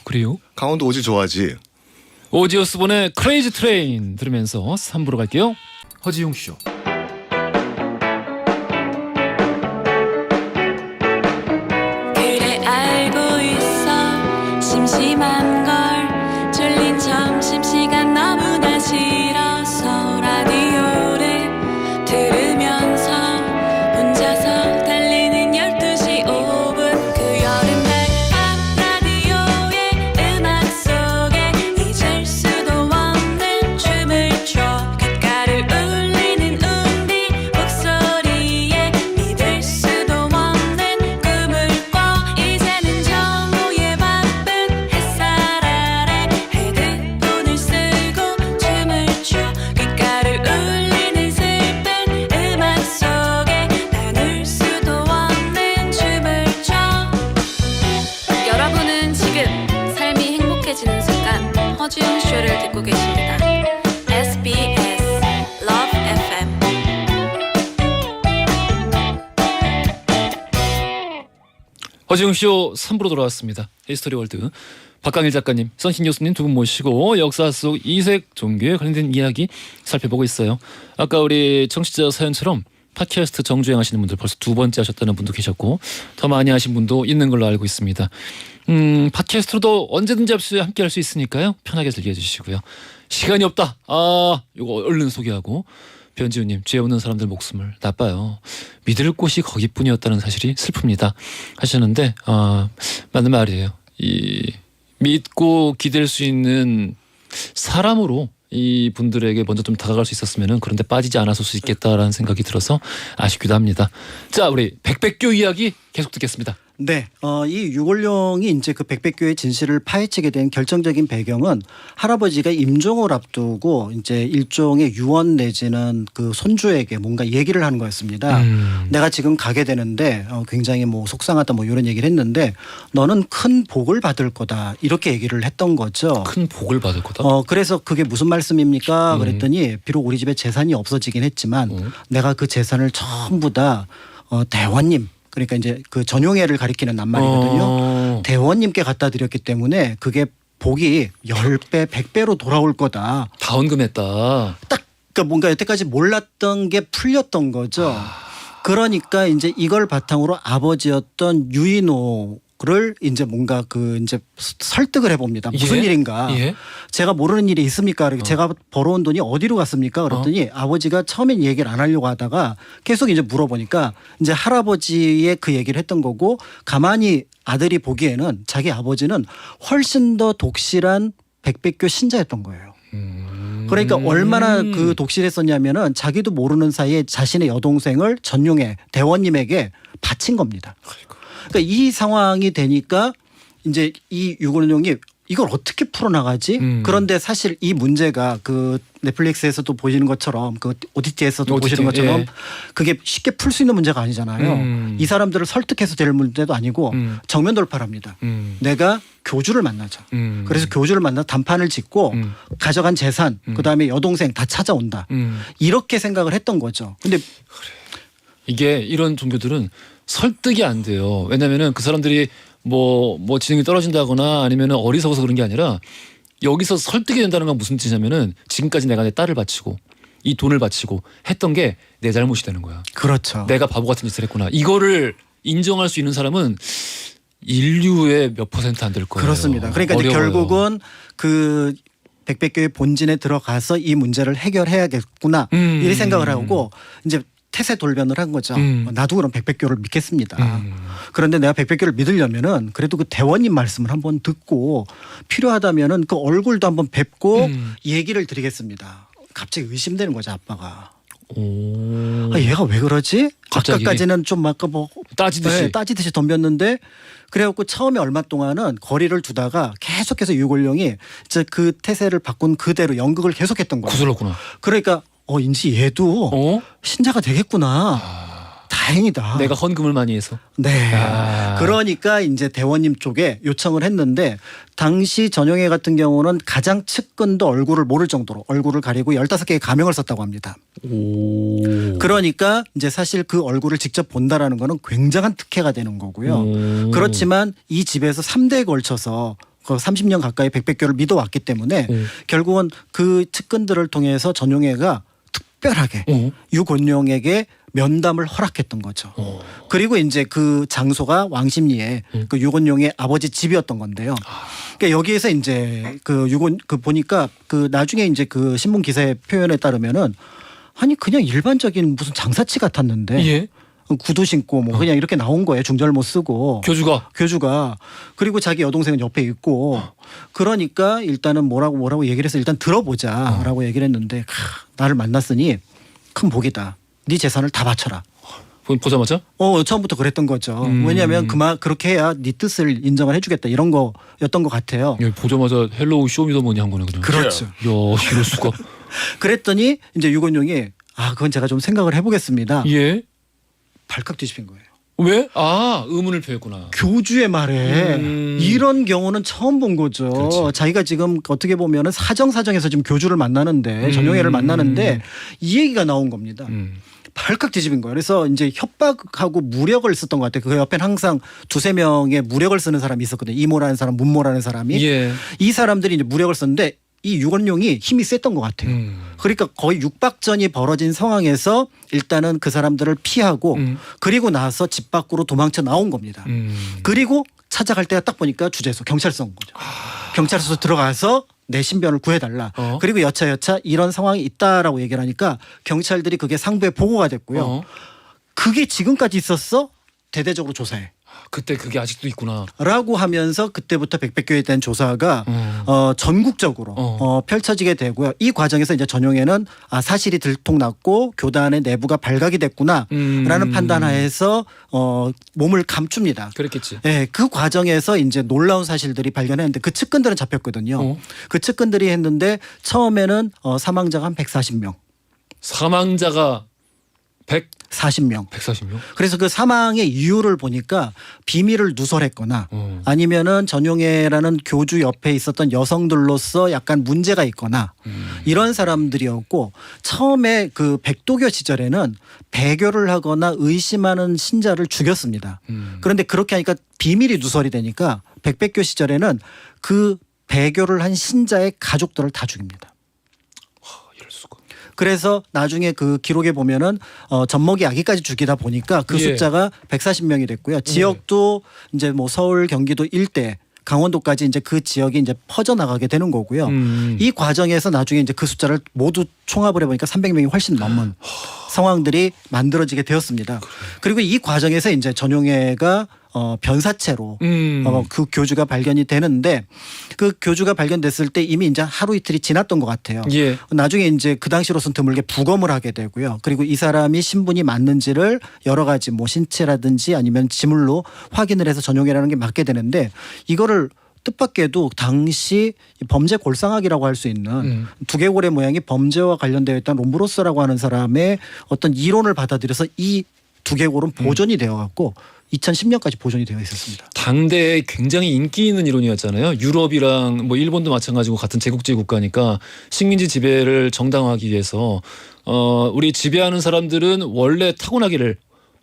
그래요? 강원도 오지 좋아하지. 오지 오스본의 크레이지 트레인 들으면서 3부로 갈게요. 허지용 쇼. 그래 알고 있어 심심한 걸 졸린 점심시간 너무나 싫어서 라디오를 들으면서 혼자서 달리는 12시 허지웅쇼 3부로 돌아왔습니다. 히스토리 월드 박강일 작가님, 선신 교수님 두 분 모시고 역사 속 이색 종교에 관련된 이야기 살펴보고 있어요. 아까 우리 청취자 사연처럼 팟캐스트 정주행 하시는 분들 벌써 2번째 하셨다는 분도 계셨고 더 많이 하신 분도 있는 걸로 알고 있습니다. 팟캐스트로도 언제든지 함께 할 수 있으니까요. 편하게 즐겨해 주시고요. 시간이 없다. 이거 얼른 소개하고 변지우님, 죄 없는 사람들 목숨을 나빠요. 믿을 곳이 거기뿐이었다는 사실이 슬픕니다. 하셨는데 맞는 말이에요. 이 믿고 기댈 수 있는 사람으로 이 분들에게 먼저 좀 다가갈 수 있었으면은 그런데 빠지지 않았을 수 있겠다라는 생각이 들어서 아쉽기도 합니다. 자, 우리 백백교 이야기 계속 듣겠습니다. 네, 이 유골룡이 이제 그 백백교의 진실을 파헤치게 된 결정적인 배경은 할아버지가 임종을 앞두고 이제 일종의 유언 내지는 그 손주에게 뭔가 얘기를 하는 거였습니다. 내가 지금 가게 되는데 굉장히 뭐 속상하다 뭐 이런 얘기를 했는데 너는 큰 복을 받을 거다 이렇게 얘기를 했던 거죠. 큰 복을 받을 거다. 그래서 그게 무슨 말씀입니까? 그랬더니 비록 우리 집에 재산이 없어지긴 했지만 내가 그 재산을 전부 다 대원님. 그러니까 이제 그 전용회를 가리키는 낱말이거든요. 대원님께 갖다 드렸기 때문에 그게 복이 10배, 100배로 돌아올 거다. 다 헌금했다. 딱 그러니까 뭔가 여태까지 몰랐던 게 풀렸던 거죠. 그러니까 이제 이걸 바탕으로 아버지였던 유인호를 이제 뭔가 그 이제 설득을 해봅니다. 무슨 예? 일인가? 예? 제가 모르는 일이 있습니까? 제가 벌어온 돈이 어디로 갔습니까? 그랬더니 아버지가 처음엔 얘기를 안 하려고 하다가 계속 이제 물어보니까 이제 할아버지의 그 얘기를 했던 거고 가만히 아들이 보기에는 자기 아버지는 훨씬 더 독실한 백백교 신자였던 거예요. 그러니까 얼마나 그 독실했었냐면은 자기도 모르는 사이에 자신의 여동생을 전용해 대원님에게 바친 겁니다. 그러니까 이 상황이 되니까 이제 이 유골룡이 이걸 어떻게 풀어나가지? 그런데 사실 이 문제가 그 넷플릭스에서도 보시는 것처럼 그 OTT에서도 보시는 것처럼 예. 그게 쉽게 풀 수 있는 문제가 아니잖아요. 이 사람들을 설득해서 될 문제도 아니고 정면 돌파를 합니다. 내가 교주를 만나자. 그래서 교주를 만나 단판을 짓고 가져간 재산 그다음에 여동생 다 찾아온다. 이렇게 생각을 했던 거죠. 근데 이게 이런 종교들은 설득이 안 돼요. 왜냐면은 그 사람들이 뭐 지능이 떨어진다거나 아니면 어리석어서 그런 게 아니라 여기서 설득이 된다는 건 무슨 뜻이냐면은 지금까지 내가 내 딸을 바치고 이 돈을 바치고 했던 게 내 잘못이 되는 거야. 그렇죠. 내가 바보 같은 짓을 했구나. 이거를 인정할 수 있는 사람은 인류의 몇 % 안 될 거예요. 그렇습니다. 그러니까 이제 어려워요. 결국은 그 백백교의 본진에 들어가서 이 문제를 해결해야겠구나 이 생각을 하고 이제 태세 돌변을 한 거죠. 나도 그럼 백백교를 믿겠습니다. 그런데 내가 백백교를 믿으려면은 그래도 그 대원님 말씀을 한번 듣고 필요하다면은 그 얼굴도 한번 뵙고 얘기를 드리겠습니다. 갑자기 의심되는 거죠, 아빠가. 얘가 왜 그러지? 갑자기? 아까까지는 좀 막 뭐 따지듯이 덤볐는데 그래갖고 처음에 얼마 동안은 거리를 두다가 계속해서 유골룡이 이제 그 태세를 바꾼 그대로 연극을 계속했던 거예요. 구슬렀구나. 그러니까 인지 얘도 신자가 되겠구나. 다행이다. 내가 헌금을 많이 해서. 네. 그러니까 이제 대원님 쪽에 요청을 했는데 당시 전용회 같은 경우는 가장 측근도 얼굴을 모를 정도로 얼굴을 가리고 15개의 가명을 썼다고 합니다. 그러니까 이제 사실 그 얼굴을 직접 본다라는 거는 굉장한 특혜가 되는 거고요. 그렇지만 이 집에서 3대에 걸쳐서 30년 가까이 백백교를 믿어왔기 때문에 결국은 그 측근들을 통해서 전용회가 특별하게 유곤룡에게 면담을 허락했던 거죠. 그리고 이제 그 장소가 왕십리에 그 유곤룡의 아버지 집이었던 건데요. 그러니까 여기에서 이제 그 보니까 그 나중에 이제 그 신문 기사의 표현에 따르면은 아니 그냥 일반적인 무슨 장사치 같았는데 예? 구두 신고 뭐 그냥 이렇게 나온 거예요. 중절모 쓰고. 교주가. 그리고 자기 여동생은 옆에 있고. 그러니까 일단은 뭐라고 얘기를 해서 일단 들어보자라고 얘기를 했는데 나를 만났으니 큰 복이다. 네 재산을 다 바쳐라. 보자마자? 처음부터 그랬던 거죠. 왜냐하면 그렇게 해야 네 뜻을 인정을 해주겠다 이런 거였던 것 같아요. 예, 보자마자 헬로우 쇼미더머니 한 거네 그냥. 그렇죠. 야, 이럴 수가. 그랬더니 이제 유곤룡이 그건 제가 좀 생각을 해보겠습니다. 예? 발칵 뒤집힌 거예요. 왜? 의문을 표했구나. 교주의 말에 이런 경우는 처음 본 거죠. 그렇지. 자기가 지금 어떻게 보면은 사정에서 지금 교주를 만나는데 전용회를 만나는데 이 얘기가 나온 겁니다. 발칵 뒤집은 거예요. 그래서 이제 협박하고 무력을 썼던 것 같아요. 그 옆엔 항상 2-3명의 무력을 쓰는 사람이 있었거든요. 이모라는 사람, 문모라는 사람이. 예. 이 사람들이 이제 무력을 썼는데 이 유건룡이 힘이 셌던 것 같아요. 그러니까 거의 육박전이 벌어진 상황에서 일단은 그 사람들을 피하고 그리고 나서 집 밖으로 도망쳐 나온 겁니다. 그리고 찾아갈 때가 딱 보니까 주재소 경찰서 온 거죠. 경찰서 들어가서 내 신변을 구해달라. 그리고 여차여차 이런 상황이 있다라고 얘기를 하니까 경찰들이 그게 상부에 보고가 됐고요. 그게 지금까지 있었어? 대대적으로 조사해. 그때 그게 아직도 있구나. 라고 하면서 그때부터 백백교에 대한 조사가 전국적으로 펼쳐지게 되고요. 이 과정에서 이제 전용에는 사실이 들통났고 교단의 내부가 발각이 됐구나라는 판단하에서 몸을 감춥니다. 그랬겠지. 네, 그 과정에서 이제 놀라운 사실들이 발견했는데 그 측근들은 잡혔거든요. 그 측근들이 했는데 처음에는 사망자가 한 140명. 사망자가 40명. 140명? 그래서 그 사망의 이유를 보니까 비밀을 누설했거나 아니면은 전용해라는 교주 옆에 있었던 여성들로서 약간 문제가 있거나 이런 사람들이었고 처음에 그 백도교 시절에는 배교를 하거나 의심하는 신자를 죽였습니다. 그런데 그렇게 하니까 비밀이 누설이 되니까 백백교 시절에는 그 배교를 한 신자의 가족들을 다 죽입니다. 이럴 수가. 그래서 나중에 그 기록에 보면은 젖먹이 아기까지 죽이다 보니까 그 숫자가 140명이 됐고요. 지역도 이제 뭐 서울, 경기도 일대, 강원도까지 이제 그 지역이 이제 퍼져 나가게 되는 거고요. 이 과정에서 나중에 이제 그 숫자를 모두 총합을 해보니까 300명이 훨씬 넘는 상황들이 만들어지게 되었습니다. 그리고 이 과정에서 이제 전용해가 변사체로 그 교주가 발견이 되는데 그 교주가 발견됐을 때 이미 이제 하루 이틀이 지났던 것 같아요. 예. 나중에 이제 그 당시로서는 드물게 부검을 하게 되고요. 그리고 이 사람이 신분이 맞는지를 여러 가지 뭐 신체라든지 아니면 지물로 확인을 해서 전용해라는 게 맞게 되는데 이거를 뜻밖에도 당시 범죄 골상학이라고 할 수 있는 두개골의 모양이 범죄와 관련되어 있던 롬브로스라고 하는 사람의 어떤 이론을 받아들여서 이 두개골은 보존이 되어 갖고 2010년까지 보존이 되어 있었습니다. 당대에 굉장히 인기 있는 이론이었잖아요. 유럽이랑 뭐 일본도 마찬가지고 같은 제국주의 국가니까 식민지 지배를 정당화하기 위해서 우리 지배하는 사람들은 원래 타고나기를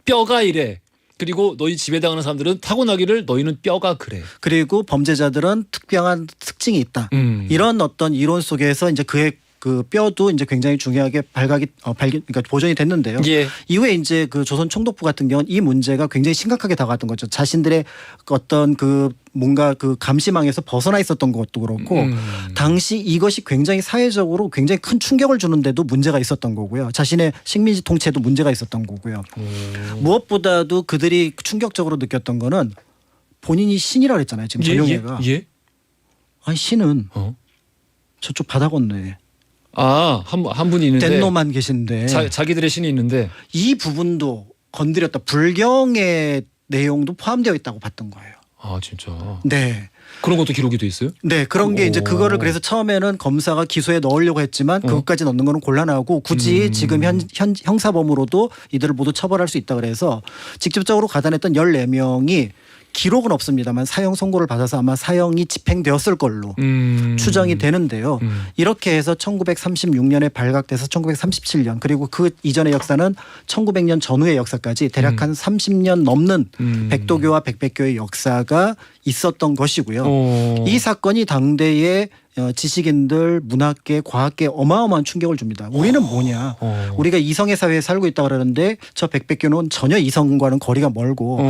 뼈가 이래. 그리고 너희 지배당하는 사람들은 타고나기를 너희는 뼈가 그래. 그리고 범죄자들은 특별한 특징이 있다. 이런 어떤 이론 속에서 이제 그의 그 뼈도 이제 굉장히 중요하게 그러니까 보존이 됐는데요. 예. 이후에 이제 그 조선 총독부 같은 경우는 이 문제가 굉장히 심각하게 다가왔던 거죠. 자신들의 어떤 그 뭔가 그 감시망에서 벗어나 있었던 것도 그렇고 당시 이것이 굉장히 사회적으로 굉장히 큰 충격을 주는데도 문제가 있었던 거고요. 자신의 식민지 통치에도 문제가 있었던 거고요. 무엇보다도 그들이 충격적으로 느꼈던 거는 본인이 신이라고 했잖아요. 지금 전용해가. 예? 아니 신은 저쪽 바다 건너에 한 분이 있는데 덴노만 계신데 자기들의 신이 있는데 이 부분도 건드렸다. 불경의 내용도 포함되어 있다고 봤던 거예요. 아 진짜. 네. 그런 것도 기록이 돼 있어요? 네, 그런 게 이제 그거를 그래서 처음에는 검사가 기소에 넣으려고 했지만 그것까지 넣는 거는 곤란하고 굳이 지금 형사범으로도 이들을 모두 처벌할 수 있다 그래서 직접적으로 가담했던 14명이 기록은 없습니다만 사형 선고를 받아서 아마 사형이 집행되었을 걸로 추정이 되는데요. 이렇게 해서 1936년에 발각돼서 1937년 그리고 그 이전의 역사는 1900년 전후의 역사까지 대략 한 30년 넘는 백도교와 백백교의 역사가 있었던 것이고요. 이 사건이 당대의 지식인들, 문학계, 과학계에 어마어마한 충격을 줍니다. 우리는 뭐냐. 우리가 이성의 사회에 살고 있다고 그러는데 저 백백교는 전혀 이성과는 거리가 멀고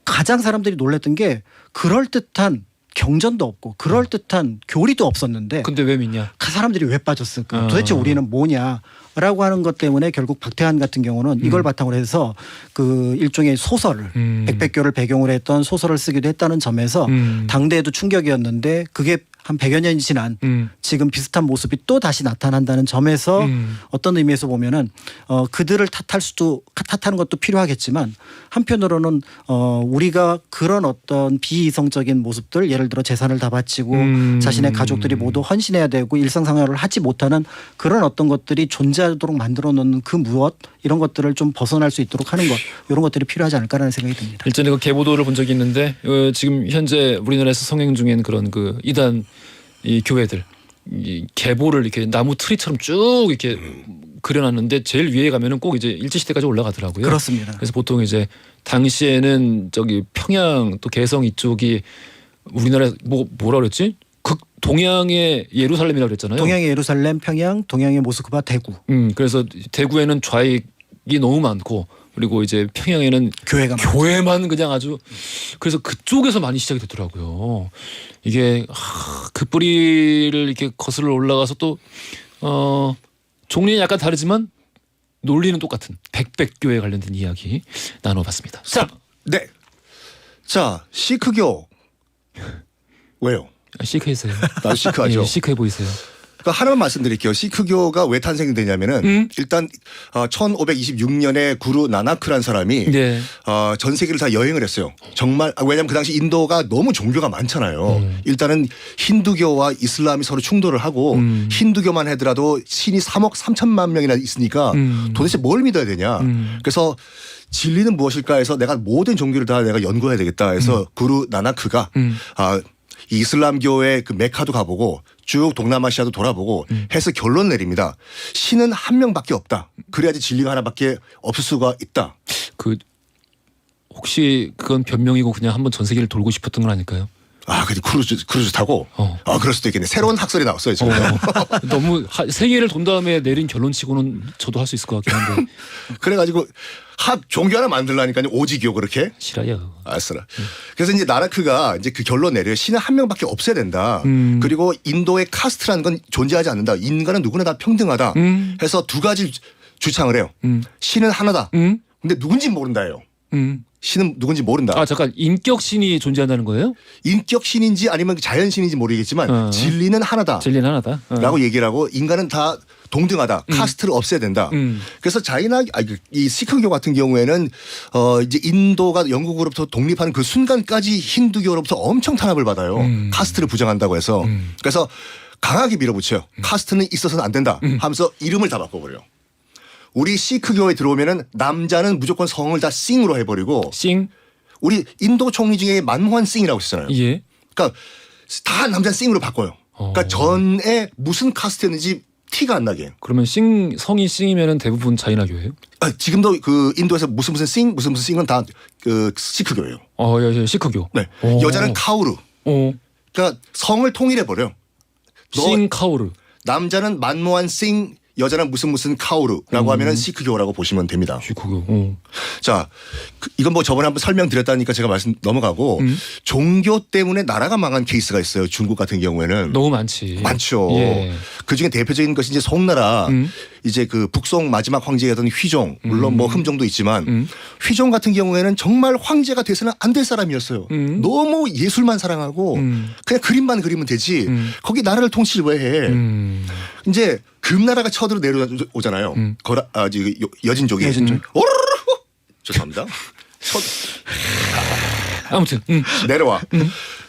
가장 사람들이 놀랐던 게 그럴듯한 경전도 없고 그럴듯한 교리도 없었는데 근데 왜 믿냐? 그 사람들이 왜 빠졌을까? 도대체 우리는 뭐냐라고 하는 것 때문에 결국 박태환 같은 경우는 이걸 바탕으로 해서 그 일종의 소설을 백백교를 배경으로 했던 소설을 쓰기도 했다는 점에서 당대에도 충격이었는데 그게 한 100여 년이 지난 지금 비슷한 모습이 또 다시 나타난다는 점에서 어떤 의미에서 보면은 그들을 탓하는 것도 필요하겠지만 한편으로는 우리가 그런 어떤 비이성적인 모습들 예를 들어 재산을 다 바치고 자신의 가족들이 모두 헌신해야 되고 일상생활을 하지 못하는 그런 어떤 것들이 존재하도록 만들어 놓는 그 무엇 이런 것들을 좀 벗어날 수 있도록 하는 것 이런 것들이 필요하지 않을까라는 생각이 듭니다. 일전에 그 개보도를 본 적이 있는데 지금 현재 우리나라에서 성행 중인 그런 그 이단 이 교회들 이 계보를 이렇게 나무 트리처럼 쭉 이렇게 그려놨는데 제일 위에 가면은 꼭 이제 일제시대까지 올라가더라고요. 그렇습니다. 그래서 보통 이제 당시에는 저기 평양 또 개성 이쪽이 우리나라 뭐라 그랬지? 동양의 예루살렘이라고 그랬잖아요. 동양의 예루살렘, 평양, 동양의 모스크바, 대구. 그래서 대구에는 좌익이 너무 많고 그리고 이제 평양에는 교회만 그냥 아주 그래서 그쪽에서 많이 시작이 됐더라고요. 이게 그 뿌리를 이렇게 거슬러 올라가서 또 종류는 약간 다르지만 논리는 똑같은 백백교에 관련된 이야기 나눠봤습니다. 자, 네. 자, 시크교 왜요? 시크해서요. 나도 시크하죠. 예, 시크해 보이세요. 그러니까 하나만 말씀드릴게요. 시크교가 왜 탄생이 되냐면은 일단 1526년에 구루 나나크란 사람이 네. 전 세계를 다 여행을 했어요. 정말 왜냐하면 그 당시 인도가 너무 종교가 많잖아요. 일단은 힌두교와 이슬람이 서로 충돌을 하고 힌두교만 하더라도 신이 3억 3천만 명이나 있으니까 도대체 뭘 믿어야 되냐. 그래서 진리는 무엇일까 해서 내가 모든 종교를 다 내가 연구해야 되겠다 해서 구루 나나크가 이 이슬람교의 그 메카도 가보고 쭉 동남아시아도 돌아보고 해서 결론 내립니다. 신은 한 명밖에 없다. 그래야지 진리가 하나밖에 없을 수가 있다. 그 혹시 그건 변명이고 그냥 한번 전 세계를 돌고 싶었던 건 아닐까요? 근데 크루즈 타고 그럴 수도 있겠네. 새로운 학설이 나왔어요 지금. 너무 세계를 돈 다음에 내린 결론치고는 저도 할 수 있을 것 같긴 한데. 그래가지고 종교 하나 만들라니까요. 오지교 그렇게. 싫어요. 알았어라. 그래서 이제 나라크가 이제 그 결론 내려요. 신은 한 명밖에 없어야 된다. 그리고 인도의 카스트라는 건 존재하지 않는다. 인간은 누구나 다 평등하다. 해서 두 가지 주창을 해요. 신은 하나다. 근데 누군지 모른다예요. 신은 누군지 모른다. 잠깐 인격신이 존재한다는 거예요? 인격신인지 아니면 자연신인지 모르겠지만 진리는 하나다. 진리는 하나다. 라고 얘기를 하고 인간은 다 동등하다. 카스트를 없애야 된다. 그래서 이 시크교 같은 경우에는 이제 인도가 영국으로부터 독립하는 그 순간까지 힌두교로부터 엄청 탄압을 받아요. 카스트를 부정한다고 해서. 그래서 강하게 밀어붙여요. 카스트는 있어서는 안 된다 하면서 이름을 다 바꿔버려요. 우리 시크교에 들어오면은 남자는 무조건 성을 다 싱으로 해버리고 싱? 우리 인도 총리 중에 만모한 싱이라고 있었잖아요. 예. 그러니까 다 남자 싱으로 바꿔요. 그러니까 전에 무슨 카스트였는지 티가 안 나게. 그러면 성이 싱이면은 대부분 자이나교예요? 지금도 그 인도에서 무슨 싱 무슨 싱은 다 그 시크교예요. 예, 시크교. 네. 여자는 카우르. 그러니까 성을 통일해 버려. 싱 카오르. 남자는 만모한 싱, 여자는 무슨 카오르라고 하면은 시크교라고 보시면 됩니다. 시크교. 자, 이건 뭐 저번에 한번 설명드렸다니까 제가 말씀 넘어가고 종교 때문에 나라가 망한 케이스가 있어요. 중국 같은 경우에는 너무 많지. 많죠. 예. 그 중에 대표적인 것이 이제 송나라 이제 그 북송 마지막 황제였던 휘종 물론 뭐 흠종도 있지만 휘종 같은 경우에는 정말 황제가 돼서는 안 될 사람이었어요. 너무 예술만 사랑하고 그냥 그림만 그리면 되지 거기 나라를 통치를 왜 해. 이제 금나라가 쳐들어 내려오잖아요. 여진족이. 오르르르 죄송합니다. 아무튼 내려와.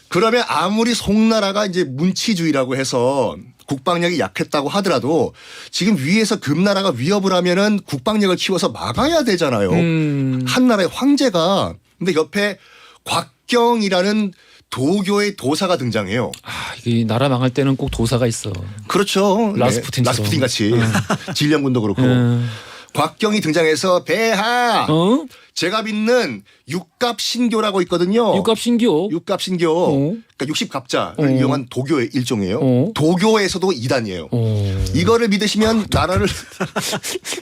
그러면 아무리 송나라가 이제 문치주의라고 해서 국방력이 약했다고 하더라도 지금 위에서 금나라가 위협을 하면은 국방력을 키워서 막아야 되잖아요. 한 나라의 황제가 근데 옆에 곽경이라는 도교의 도사가 등장해요. 이 나라 망할 때는 꼭 도사가 있어. 그렇죠. 라스푸틴처럼. 라스푸틴 같이 질량군도 그렇고 곽경이 등장해서 배하 제가 믿는 육갑신교라고 있거든요. 육갑신교. 육갑신교. 그러니까 60갑자를 이용한 도교의 일종이에요. 도교에서도 이단이에요. 이거를 믿으시면 나라를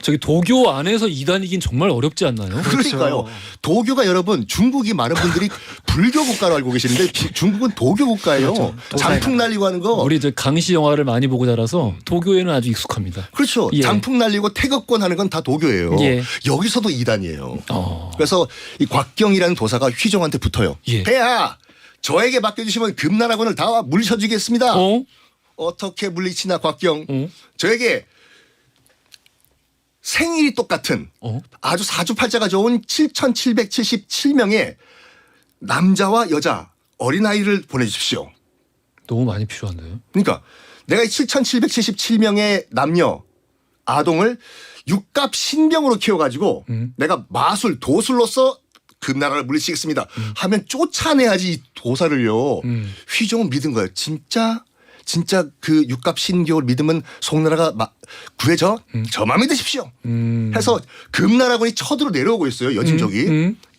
저기 도교 안에서 이단이긴 정말 어렵지 않나요? 그러니까요. 도교가 여러분 중국이 많은 분들이 불교 국가로 알고 계시는데 중국은 도교 국가예요. 그렇죠. 장풍 날리고 하는 거. 우리 이제 강시 영화를 많이 보고 자라서 도교에는 아주 익숙합니다. 그렇죠. 예. 장풍 날리고 태극권 하는 건 다 도교예요. 예. 여기서도 이단이에요. 그래서 이 곽경이라는 도사가 휘종한테 붙어요. 예. 폐하 저에게 맡겨주시면 금나라군을 다 물리쳐주겠습니다. 어떻게 물리치나 곽경. 저에게 생일이 똑같은 아주 사주팔자가 좋은 7,777명의 남자와 여자 어린아이를 보내주십시오. 너무 많이 필요한데요. 그러니까 내가 7,777명의 남녀 아동을 육갑 신병으로 키워가지고 내가 마술 도술로서 금나라를 물리치겠습니다 하면 쫓아내야지 이 도사를요. 휘종은 믿은 거예요. 진짜 진짜 그 육갑 신교를 믿으면 송나라가 구해져 저만 믿으십시오. 해서 금나라군이 쳐들어 내려오고 있어요. 여진족이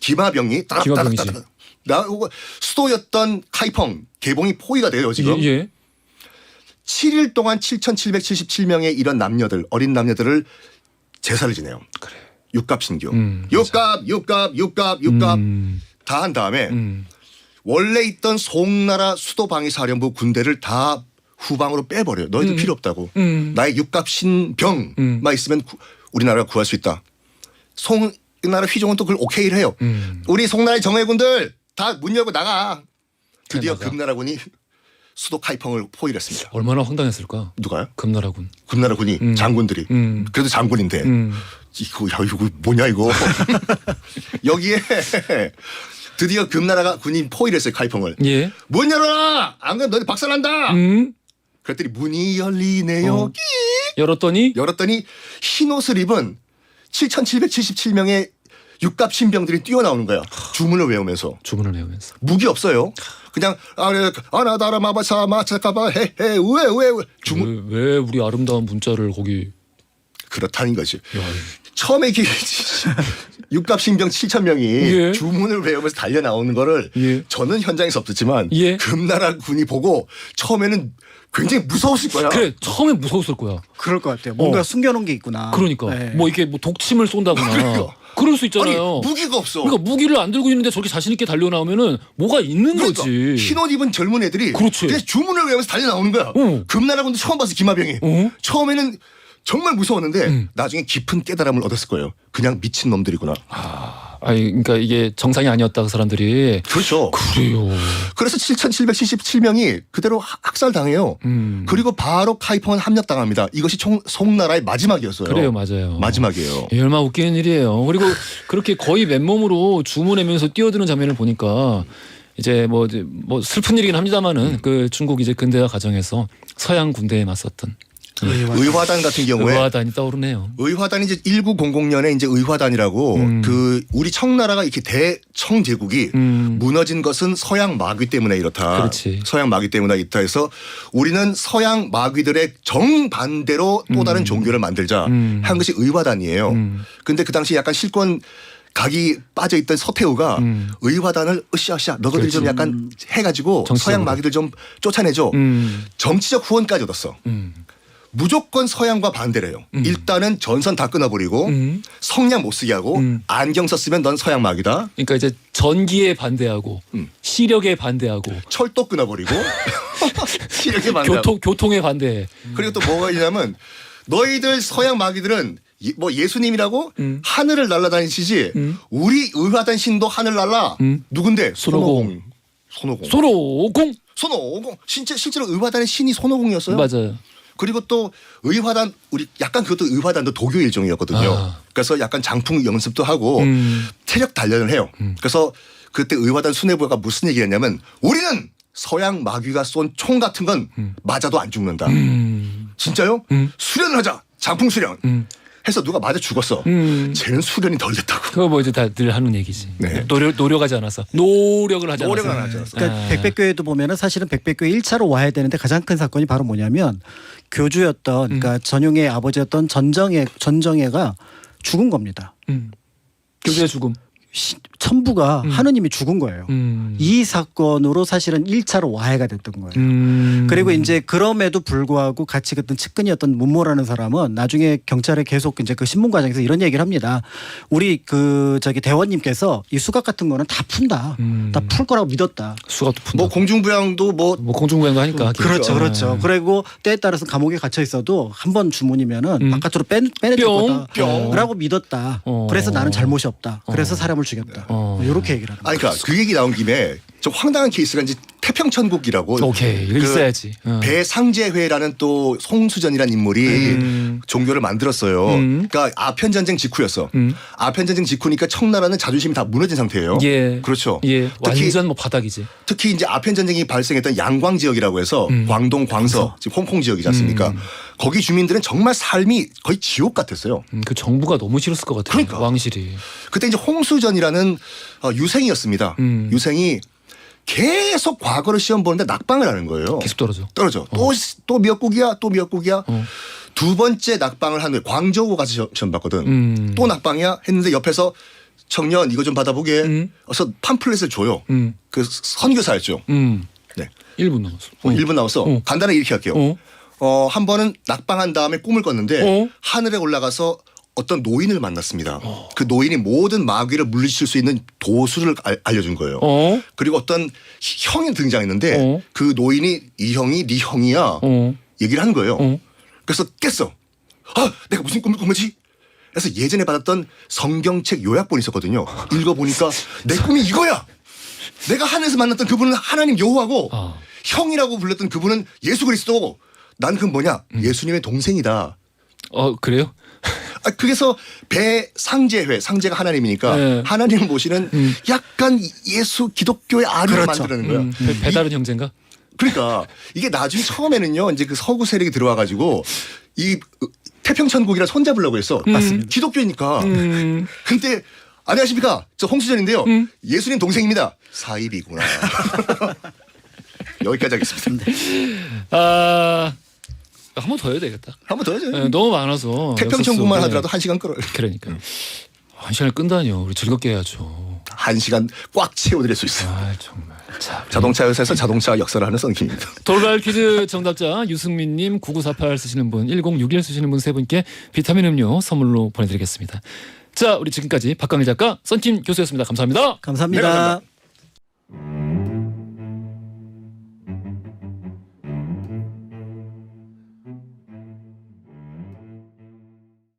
기마병이 기마병이지. 따닥따닥따닥 나오고 수도였던 카이펑 개봉이 포위가 돼요 지금. 예. 7일 동안 7,777명의 이런 남녀들 어린 남녀들을 제사를 지내요. 그래. 육갑신교. 육갑 다 한 다음에 원래 있던 송나라 수도방위사령부 군대를 다 후방으로 빼버려요. 너희들 필요 없다고. 나의 육갑신병만 있으면 우리나라가 구할 수 있다. 송나라 휘종은 또 그걸 오케이를 해요. 우리 송나라의 정예군들 다 문 열고 나가. 드디어 나가. 금나라군이 수도 카이펑을 포위를 했습니다. 얼마나 황당했을까? 누가요? 금나라군. 금나라군이 장군들이 그래도 장군인데 이거 뭐냐 이거 여기에 드디어 금나라가 군인 포위를 했어요. 카이펑을. 예. 문 열어라. 안 그러면 너희 박살난다. 그랬더니 문이 열리네요. 열었더니 열었더니 흰옷을 입은 7,777명의 육갑 신병들이 뛰어나오는 거야. 주문을 외우면서. 주문을 외우면서. 무기 없어요. 그냥 아나다라 마바사 마차카바 헤헤 우에 주문 왜 우리 아름다운 문자를 거기 그렇다는 거지. 야, 처음에 육갑 신병 7,000명이 예. 주문을 외우면서 달려 나오는 거를 예. 저는 현장에서 없었지만 예. 금나라 군이 보고 처음에는 굉장히 무서웠을 거야. 그래 처음에 무서웠을 거야. 그럴 것 같아요. 뭔가 숨겨놓은 게 있구나. 그러니까 네. 뭐 이게 뭐 독침을 쏜다거나 그러니까. 그럴 수 아니 있잖아요. 무기가 없어. 그러니까 무기를 안 들고 있는데 저렇게 자신 있게 달려 나오면은 뭐가 있는 그러니까 거지. 흰옷 입은 젊은 애들이 그렇지. 그냥 주문을 외우면서 달려 나오는 거야. 금나라 군도 처음 봤어 기마병이. 처음에는 정말 무서웠는데 나중에 깊은 깨달음을 얻었을 거예요. 그냥 미친 놈들이구나. 아니 그러니까 이게 정상이 아니었다 그 사람들이. 그렇죠. 그래요. 그래서 7,777명이 그대로 학살당해요. 그리고 바로 카이펑은 함락당합니다. 이것이 송나라의 마지막이었어요. 그래요, 맞아요. 마지막이에요. 예, 얼마나 웃기는 일이에요. 그리고 그렇게 거의 맨몸으로 주문하면서 뛰어드는 장면을 보니까 이제 뭐 슬픈 일이긴 합니다만은 그 중국 이제 근대화 과정에서 서양 군대에 맞섰던 의화단 같은 경우에 의화단이 떠오르네요. 의화단이 이제 1900년에 이제 의화단이라고 그 우리 청나라가 이렇게 대청제국이 무너진 것은 서양 마귀 때문에 이렇다. 그렇지. 서양 마귀 때문에 이렇다 해서 우리는 서양 마귀들의 정반대로 또 다른 종교를 만들자 한 것이 의화단이에요. 근데 그 당시 약간 실권 각이 빠져 있던 서태후가 의화단을 으쌰으쌰 너희들 좀 약간 해가지고 정치적으로. 서양 마귀들 좀 쫓아내줘. 정치적 후원까지 얻었어. 무조건 서양과 반대를 해요. 일단은 전선 다 끊어버리고 성냥 못 쓰게 하고 안경 썼으면 넌 서양 마귀다. 그러니까 이제 전기에 반대하고 시력에 반대하고 철도 끊어버리고 이렇게 반대하고 교통에 반대. 그리고 또 뭐가 있냐면 너희들 서양 마귀들은 뭐 예수님이라고 하늘을 날아다니시지 우리 의화단 신도 하늘 날라 누군데? 손오공. 손오공. 실제로 의화단의 신이 손오공이었어요. 맞아요. 그리고 또 의화단 우리 약간 그것도 의화단도 도교 일종이었거든요. 아. 그래서 약간 장풍 연습도 하고 체력 단련을 해요. 그래서 그때 의화단 수뇌부가 무슨 얘기했냐면 우리는 서양 마귀가 쏜 총 같은 건 맞아도 안 죽는다. 진짜요? 수련을 하자. 장풍 수련. 해서 누가 맞아 죽었어. 쟤는 수련이 덜 됐다고. 그거 뭐 이제 다들 하는 얘기지. 네. 노력하지 않았어. 노력을 하지 않았어. 노력을 안 하지 않았어. 그러니까 백백교회도 보면은 사실은 백백교회 1차로 와야 되는데 가장 큰 사건이 바로 뭐냐면 교주였던 그러니까 전용의 아버지였던 전정회가 죽은 겁니다. 교주의 죽음. 천부가 하느님이 죽은 거예요. 음. 이 사건으로 사실은 1차로 와해가 됐던 거예요. 그리고 이제 그럼에도 불구하고 같이 그랬던 측근이었던 문모라는 사람은 나중에 경찰에 계속 이제 그 신문 과정에서 이런 얘기를 합니다. 우리 그 저기 대원님께서 이 수갑 같은 거는 다 푼다. 다 풀 거라고 믿었다. 수갑도 푼다. 뭐 공중부양도 뭐 공중부양도 하니까. 그렇죠, 그렇죠. 그리고 때에 따라서 감옥에 gat혀 있어도 한 번 주문이면은 바깥으로 빼내줄 거다라고 믿었다. 그래서 나는 잘못이 없다. 그래서 사람을 죽였다. 이렇게 얘기를 합니다. 아니 그러니까 그 얘기 나온 김에 좀 황당한 케이스가 이제 태평천국이라고 오케이 이거 있어야지. 배상제회라는 또 송수전이라는 인물이 종교를 만들었어요. 그러니까 아편 전쟁 직후였어. 아편 전쟁 직후니까 청나라는 자존심이 다 무너진 상태예요. 예. 그렇죠. 예. 특히 완전 뭐 바닥이지. 특히 이제 아편 전쟁이 발생했던 양광 지역이라고 해서 광동, 광서, 지금 홍콩 지역이지 않습니까? 거기 주민들은 정말 삶이 거의 지옥 같았어요. 그 정부가 너무 싫었을 것 같아요. 그러니까. 왕실이. 그때 이제 홍수전이라는 유생이었습니다. 유생이 계속 과거를 시험 보는데 낙방을 하는 거예요. 계속 떨어져. 또 미역국이야, 또 미역국이야. 두 번째 낙방을 한 후에 광저우 가서 시험 봤거든. 또 낙방이야 했는데 옆에서 청년 이거 좀 받아보게. 그래서 팜플렛을 줘요. 그 선교사였죠. 네. 1분 남았어. 1분 남았어. 간단하게 이렇게 할게요. 한 번은 낙방한 다음에 꿈을 꿨는데 하늘에 올라가서 어떤 노인을 만났습니다. 그 노인이 모든 마귀를 물리칠 수 있는 도수를 알려준 거예요. 그리고 어떤 형이 등장했는데 그 노인이 이 형이 네 형이야 얘기를 하는 거예요. 그래서 깼어. 아, 내가 무슨 꿈을 꾼 거지? 그래서 예전에 받았던 성경책 요약본이 있었거든요. 읽어보니까 내 꿈이 이거야. 내가 하늘에서 만났던 그분은 하나님 여호와고 형이라고 불렀던 그분은 예수 그리스도고 난 그 뭐냐 예수님의 동생이다. 그래요? 그래서 배상제회 상제가 하나님이니까 네. 하나님을 모시는 약간 예수 기독교의 아류를 그렇죠. 만드는 거야. 배다른 형제인가? 그러니까 이게 나중에 처음에는요 이제 그 서구 세력이 들어와 가지고 이 태평천국이랑 손잡으려고 했어. 맞습니다. 기독교니까. 근데 안녕하십니까 저 홍수전인데요. 예수님 동생입니다. 사입이구나. 여기까지 하겠습니다. 한 번 더 해야 되겠다. 한 번 더 해야죠. 네, 너무 많아서 태평천국만 역사 속에. 하더라도 1시간 끌어요. 그러니까 1시간을 끈다니요. 우리 즐겁게 해야죠. 1시간 꽉 채워드릴 수 있어요. 정말. 자, 자동차 회사에서 자동차 역사를 하는 썬킴입니다. 돌발 퀴즈 정답자 유승민님 9948 쓰시는 분 1061 쓰시는 분 세 분께 비타민 음료 선물로 보내드리겠습니다. 자, 우리 지금까지 박강일 작가 썬킴 교수였습니다. 감사합니다. 감사합니다. 네, 감사합니다.